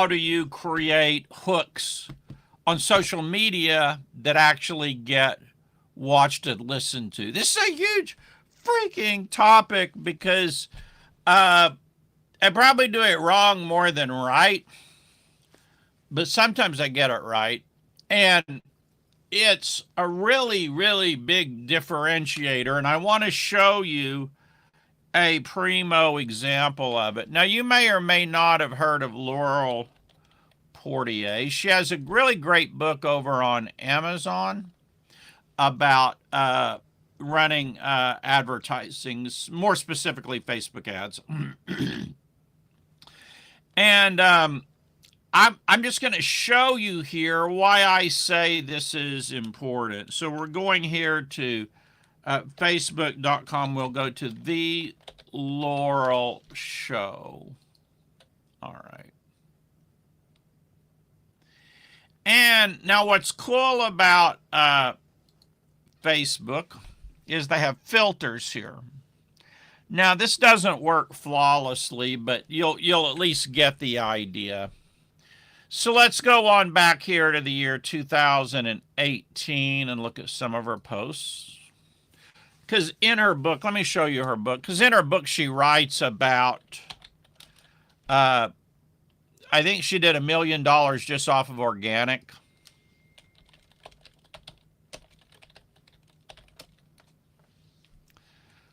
do you create hooks on social media that actually get watched and listened to? This is a huge freaking topic because I probably do it wrong more than right, but sometimes I get it right. And it's a really, really big differentiator. And I want to show you a primo example of it. Now, you may or may not have heard of Laurel Portier. She has a really great book over on Amazon about running advertising, more specifically Facebook ads. And I'm just going to show you here why I say this is important. So we're going here to facebook.com. We'll go to The Laurel Show. All right. And now what's cool about Facebook is they have filters here. Now this doesn't work flawlessly, but you'll at least get the idea. So let's go on back here to the year 2018 and look at some of her posts. Because in her book, let me show you her book. Because in her book, she writes about, I think she did $1 million just off of organic.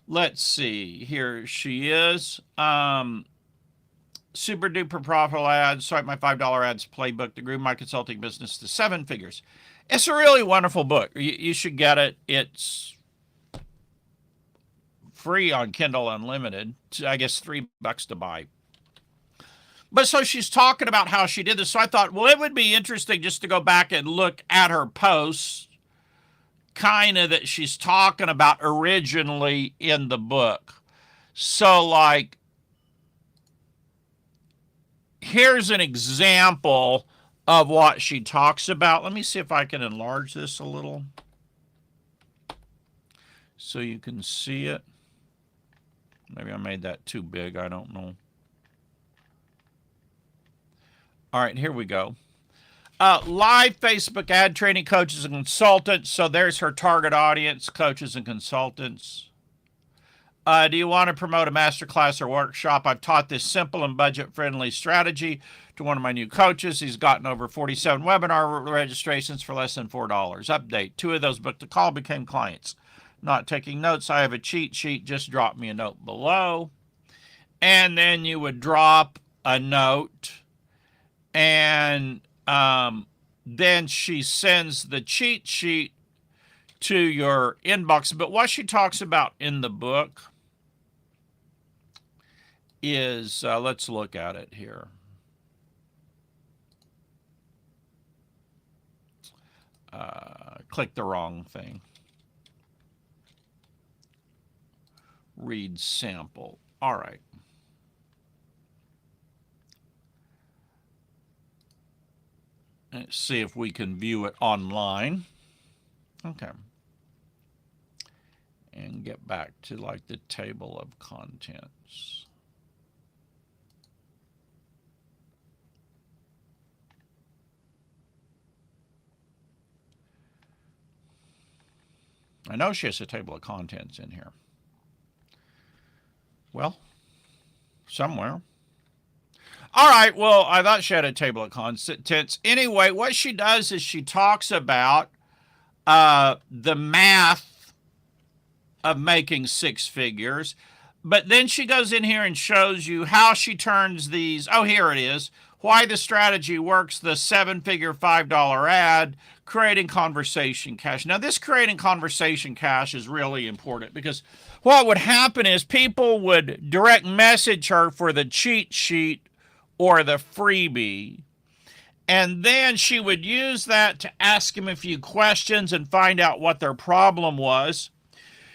Let's see. Here she is. Super duper profitable ads. Swipe my $5 ads playbook to grew my consulting business to 7 figures. It's a really wonderful book. You should get it. It's free on Kindle Unlimited. I guess $3 to buy. But so she's talking about how she did this. So I thought, well, it would be interesting just to go back and look at her posts, kind of that she's talking about originally in the book. So like, here's an example of what she talks about. Let me see if I can enlarge this a little so you can see it. Maybe I made that too big. I don't know. All right, here we go. Live Facebook ad training coaches and consultants. So there's her target audience, coaches and consultants. Do you want to promote a masterclass or workshop? I've taught this simple and budget-friendly strategy to one of my new coaches. He's gotten over 47 webinar registrations for less than $4. Update. 2 of those booked a call, became clients. Not taking notes. I have a cheat sheet. Just drop me a note below. And then you would drop a note. And then she sends the cheat sheet to your inbox. But what she talks about in the book is, let's look at it here. Click the wrong thing. Read sample. All right. Let's see if we can view it online. Okay. And get back to like the table of contents. I know she has a table of contents in here. Well, somewhere. All right, well, I thought she had a table of contents. Anyway, what she does is she talks about the math of making 6 figures, but then she goes in here and shows you how she turns these. Oh, here it is. Why the strategy works, the 7-figure $5 ad, creating conversation cash. Now, this creating conversation cash is really important because what would happen is people would direct message her for the cheat sheet or the freebie, and then she would use that to ask him a few questions and find out what their problem was.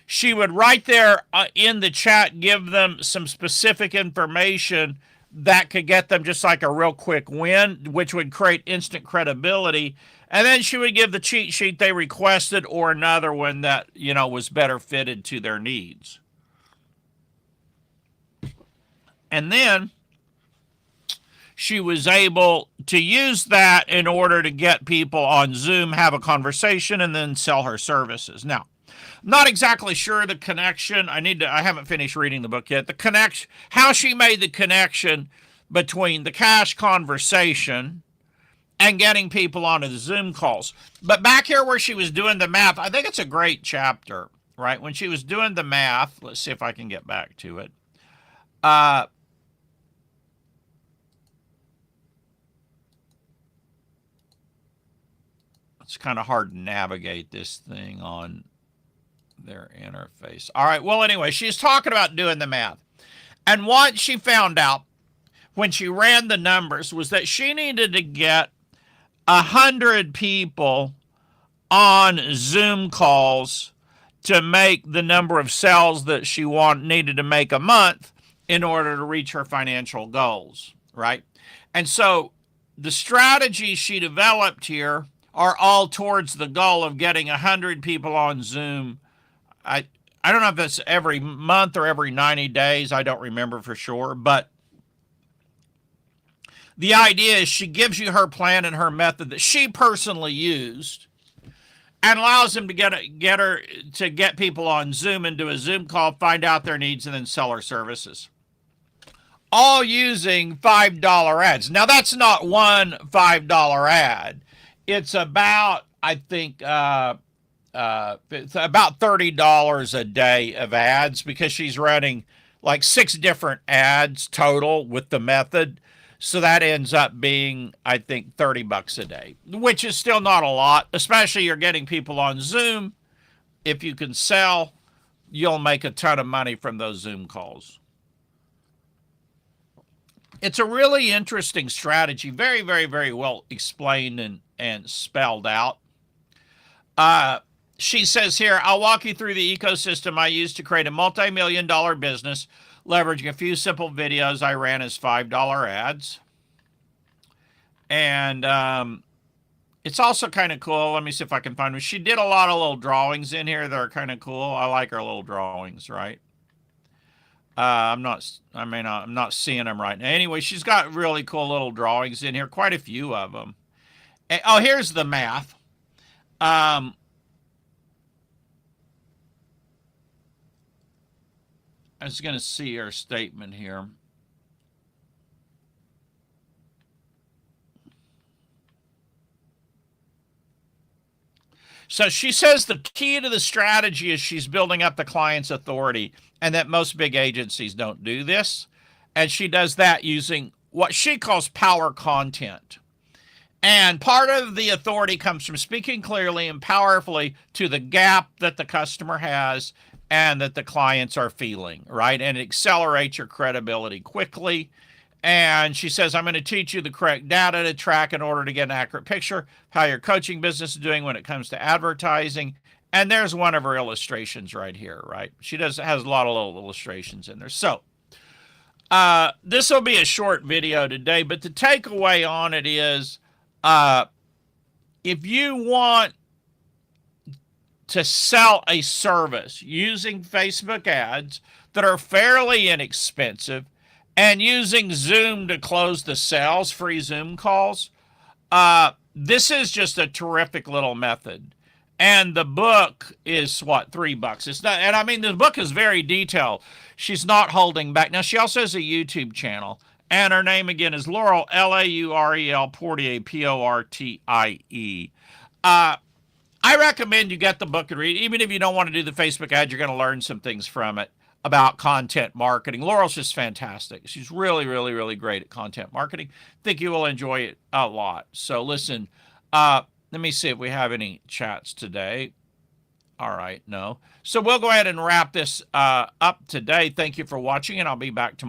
She would right there in the chat give them some specific information that could get them just like a real quick win, which would create instant credibility. And then she would give the cheat sheet they requested or another one that, you know, was better fitted to their needs. And then she was able to use that in order to get people on Zoom, have a conversation, and then sell her services. Now, not exactly sure the connection. I haven't finished reading the book yet. The connection, how she made the connection between the cash conversation and getting people onto the Zoom calls. But back here where she was doing the math, I think it's a great chapter, right? When she was doing the math, let's see if I can get back to it. It's kind of hard to navigate this thing on their interface. All right, well, anyway, she's talking about doing the math. And what she found out when she ran the numbers was that she needed to get 100 people on Zoom calls to make the number of sales that she needed to make a month in order to reach her financial goals, right? And so the strategies she developed here are all towards the goal of getting 100 people on Zoom. I don't know if that's every month or every 90 days. I don't remember for sure, but the idea is she gives you her plan and her method that she personally used and allows them to get people on Zoom and do a Zoom call, find out their needs, and then sell her services. All using $5 ads. Now, that's not one $5 ad. It's about, I think, it's about $30 a day of ads because she's running like 6 different ads total with the method. So that ends up being, I think, $30 a day, which is still not a lot, especially you're getting people on Zoom. If you can sell, you'll make a ton of money from those Zoom calls. It's a really interesting strategy, very, very, very well explained and spelled out. She says here, I'll walk you through the ecosystem I used to create a multi-million-dollar business, leveraging a few simple videos I ran as $5 ads. And it's also kind of cool. Let me see if I can find them. She did a lot of little drawings in here that are kind of cool. I like her little drawings, right? I'm not seeing them right now. Anyway, she's got really cool little drawings in here, quite a few of them. And, oh, here's the math. I was going to see her statement here. So she says the key to the strategy is she's building up the client's authority and that most big agencies don't do this. And she does that using what she calls power content. And part of the authority comes from speaking clearly and powerfully to the gap that the customer has and that the clients are feeling, right? And it accelerates your credibility quickly. And she says, I'm going to teach you the correct data to track in order to get an accurate picture of how your coaching business is doing when it comes to advertising. And there's one of her illustrations right here, right? She has a lot of little illustrations in there. So this will be a short video today, but the takeaway on it is if you want to sell a service using Facebook ads that are fairly inexpensive and using Zoom to close the sales, free Zoom calls, this is just a terrific little method. And the book is what, $3? It's not, and I mean, the book is very detailed. She's not holding back. Now, she also has a YouTube channel, and her name again is Laurel, Laurel Portier, Portie. I recommend you get the book and read it. Even if you don't want to do the Facebook ad, you're going to learn some things from it about content marketing. Laurel's just fantastic. She's really, really, really great at content marketing. I think you will enjoy it a lot. So listen, let me see if we have any chats today. All right, no. So we'll go ahead and wrap this up today. Thank you for watching, and I'll be back tomorrow.